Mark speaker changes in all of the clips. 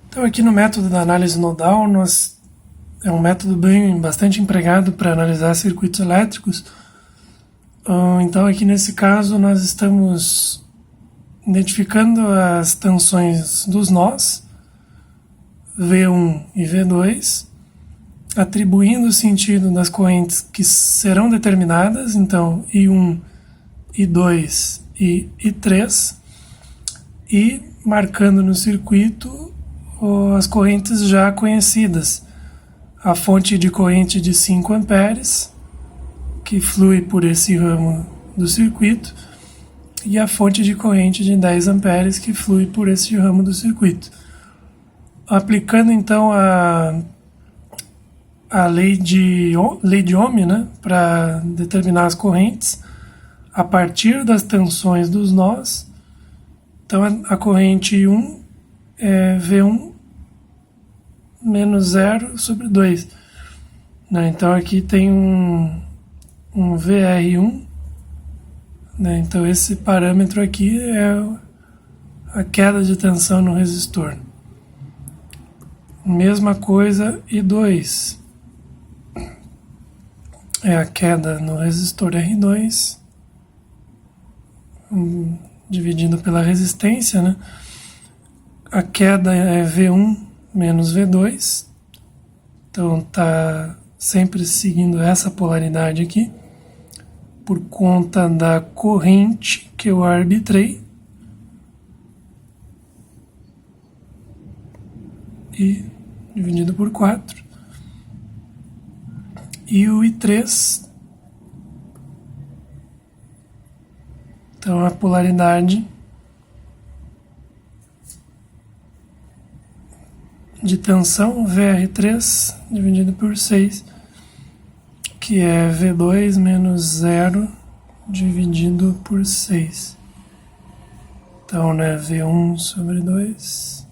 Speaker 1: Então aqui no método da análise nodal, é um método bastante empregado para analisar circuitos elétricos. Então aqui nesse caso nós estamos identificando as tensões dos nós, V1 e V2, atribuindo o sentido das correntes que serão determinadas, então I1, I2 e I3, e marcando no circuito as correntes já conhecidas. A fonte de corrente de 5 amperes, que flui por esse ramo do circuito, e a fonte de corrente de 10 amperes, que flui por esse ramo do circuito. Aplicando então a lei de Ohm, né, para determinar as correntes, a partir das tensões dos nós. Então a corrente 1 é V1 menos 0 sobre 2. Né? Então aqui tem um VR1. Né? Então esse parâmetro aqui é a queda de tensão no resistor. Mesma coisa I2. É a queda no resistor R2, dividido pela resistência, né? A queda é V1 menos V2, então está sempre seguindo essa polaridade aqui, por conta da corrente que eu arbitrei, e dividido por 4. E o I3, então a polaridade de tensão, VR3 dividido por 6, que é V2 menos 0 dividido por 6. Então, né, V1 sobre 2,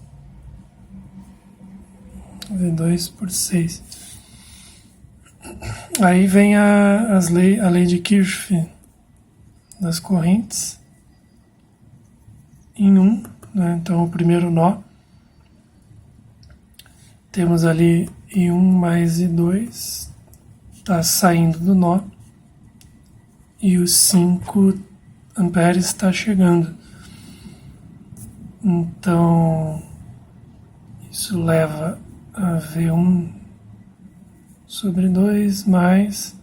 Speaker 1: V2 por 6. Aí vem a lei de Kirchhoff das correntes em 1, né? Então o primeiro nó, temos ali I1 mais I2, está saindo do nó, e os 5 amperes está chegando. Então isso leva a V1 sobre 2 mais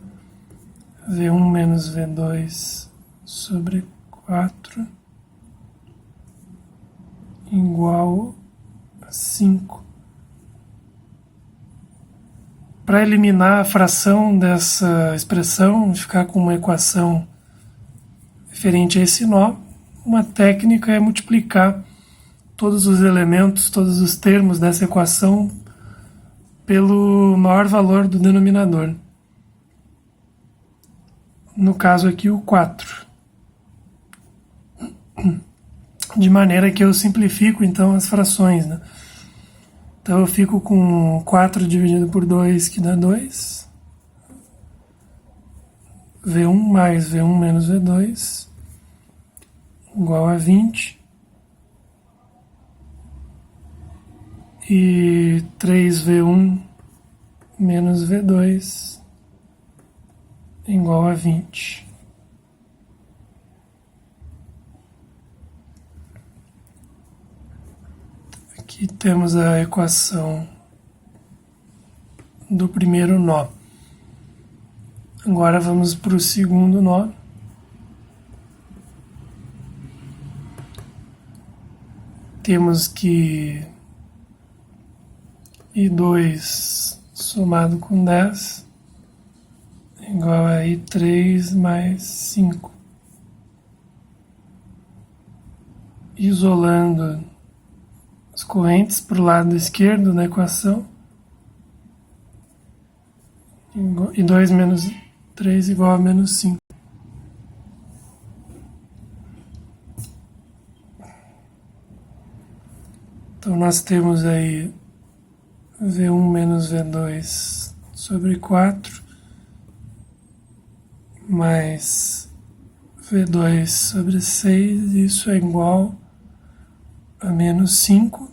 Speaker 1: V1 menos V2 sobre 4 igual a 5. Para eliminar a fração dessa expressão, ficar com uma equação referente a esse nó, uma técnica é multiplicar todos os elementos, todos os termos dessa equação pelo maior valor do denominador. No caso aqui, o 4. De maneira que eu simplifico, então, as frações, né? Então eu fico com 4 dividido por 2, que dá 2. V1 mais V1 menos V2 igual a 20. E 3V1 menos V2 igual a 20. Aqui temos a equação do primeiro nó. Agora vamos para o segundo nó. Temos que I2 somado com 10 igual a I3 mais 5. Isolando as correntes para o lado esquerdo da equação, I2 menos 3 igual a menos 5. Então nós temos aí V1 menos V2 sobre 4 mais V2 sobre 6, isso é igual a menos 5.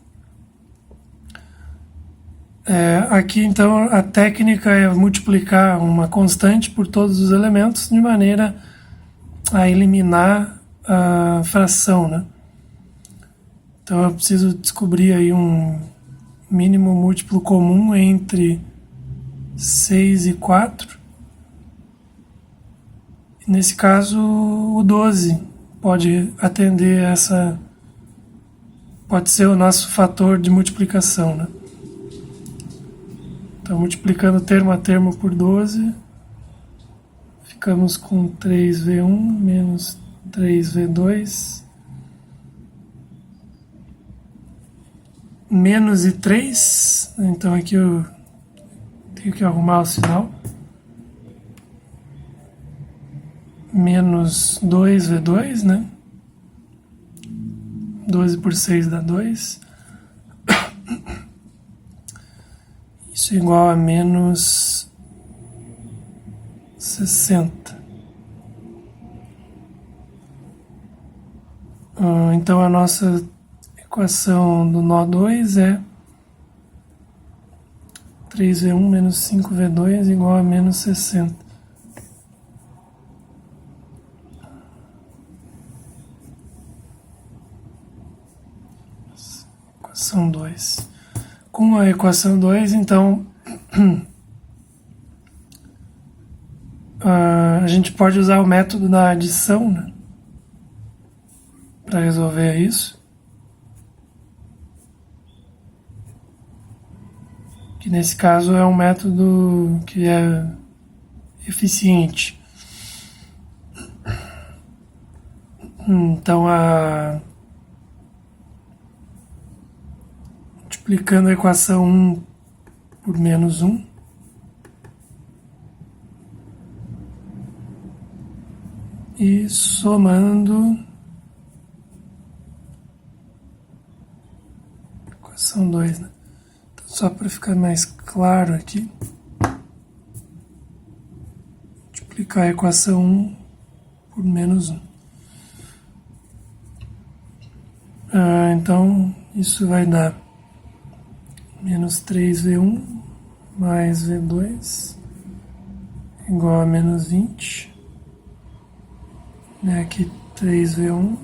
Speaker 1: Aqui, então, a técnica é multiplicar uma constante por todos os elementos de maneira a eliminar a fração, né? Então, eu preciso descobrir aí um mínimo múltiplo comum entre 6 e 4. Nesse caso, o 12 pode atender essa... pode ser o nosso fator de multiplicação, né? Então, multiplicando termo a termo por 12, ficamos com 3v1 menos 3v2 menos e 3. Então, aqui eu tenho que arrumar o sinal. Menos 2v2, né? 12 por 6 dá 2. Isso é igual a menos 60. Então a nossa equação do nó 2 é 3v1 menos 5v2 igual a menos 60. Equação 2. Com a equação 2, então, a gente pode usar o método da adição, né, para resolver isso. Que nesse caso é um método que é eficiente. Então, multiplicando a equação 1 por menos 1, e somando equação 2, né? Então, só para ficar mais claro aqui, multiplicar a equação 1 por menos 1. Então, isso vai dar menos 3v1 mais v2 igual a menos 20. Aqui 3v1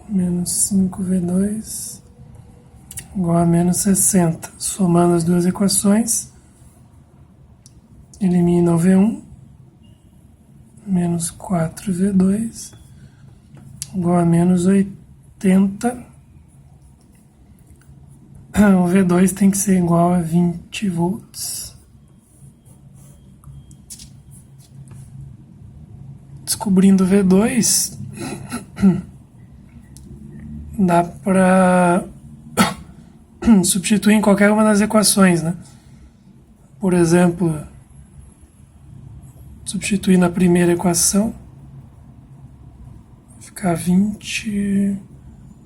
Speaker 1: menos 5v2 igual a menos 60. Somando as duas equações, elimina o v1, menos 4v2 igual a menos 80. O V2 tem que ser igual a 20 volts. Descobrindo o V2, dá para substituir em qualquer uma das equações, né? Por exemplo, substituir na primeira equação, ficar 20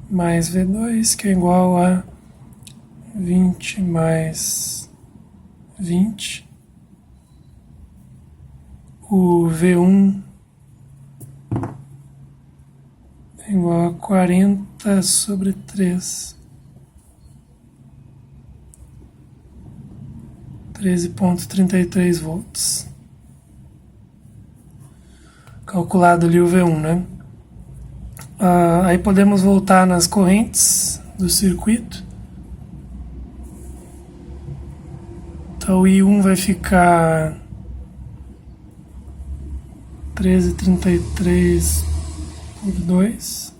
Speaker 1: mais V2, que é igual a 20 mais 20. O V1 é igual a 40 sobre 3. 13,33 volts. Calculado ali o V1, né? Aí podemos voltar nas correntes do circuito. Então o I1 vai ficar 13,33 por 2.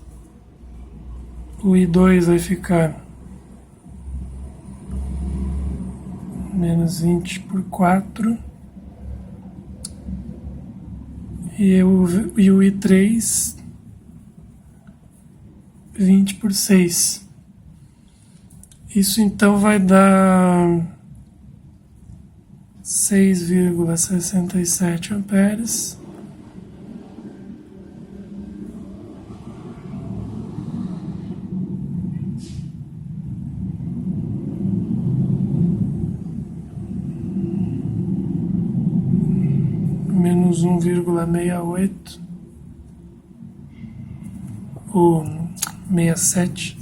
Speaker 1: O I2 vai ficar menos 20 por 4. E o I3, 20 por 6. Isso então vai dar 6,67 amperes. Menos 1,68 ou 67.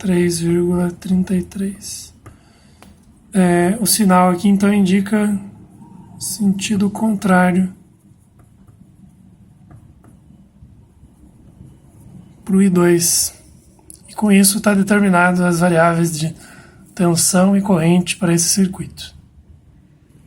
Speaker 1: 3,33. O sinal aqui então indica sentido contrário para o I2. E com isso está determinado as variáveis de tensão e corrente para esse circuito.